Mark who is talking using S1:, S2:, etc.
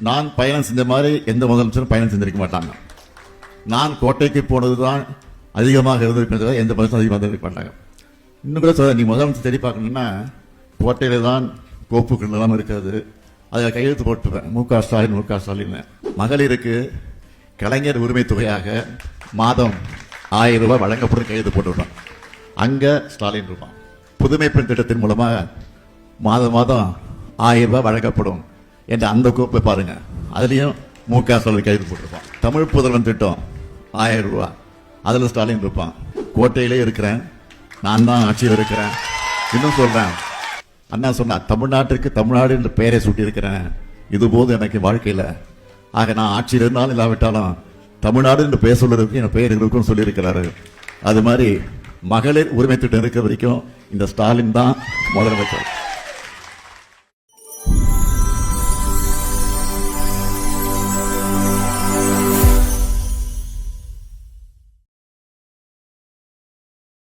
S1: நான் பயணம் செஞ்ச மாதிரி எந்த முதலமைச்சரும் பயணம் செஞ்சிருக்க மாட்டாங்க. நான் கோட்டைக்கு போனதுதான் அதிகமாக இருந்திருக்கிறது, எந்த முதலமைச்சரும் அதிகமாக இருந்திருக்க மாட்டாங்க. இன்னும் கூட சொல்ல, நீ முதலமைச்சர் தேடி பார்க்கணும்னா கோட்டையில தான் கோப்புகள் எல்லாம் இருக்கிறது. அதில் கையெழுத்து போட்டுருவேன், முக ஸ்டாலின். மகளிருக்கு கலைஞர் உரிமை தொகையாக மாதம் 1000 ரூபாய் வழங்கப்படும் கையெழுத்து போட்டுருவேன். அங்க ஸ்டாலின் இருப்பான். புதுமை பெண் திட்டத்தின் மூலமாக மாதம் 1000 ரூபாய் வழங்கப்படும் என்ற அந்த கோப்பை பாருங்க, அதுலயும் முக ஸ்டாலின் கையெழுத்து போட்டிருப்பான். தமிழ் புதல்வன் திட்டம் 1000 ரூபாய், அதுல ஸ்டாலின் இருப்பான். கோட்டையிலே இருக்கிறேன், நான் தான் ஆட்சியில் இருக்கிறேன். இன்னும் சொல்றேன், அண்ணா சொன்னா தமிழ்நாட்டிற்கு தமிழ்நாடு என்று பெயரை சூட்டி இருக்கிறேன், இது போது எனக்கு வாழ்க்கையில. ஆக நான் ஆட்சியில் இருந்தாலும் இல்லாவிட்டாலும் தமிழ்நாடு என்று பெயர் சொல்றதுக்கு என் பெயர் இருக்குன்னு சொல்லியிருக்கிறாரு. அது மாதிரி மகளிர் உரிமை திட்டம் இருக்க வரைக்கும் இந்த ஸ்டாலின் தான் முதலமைச்சர்.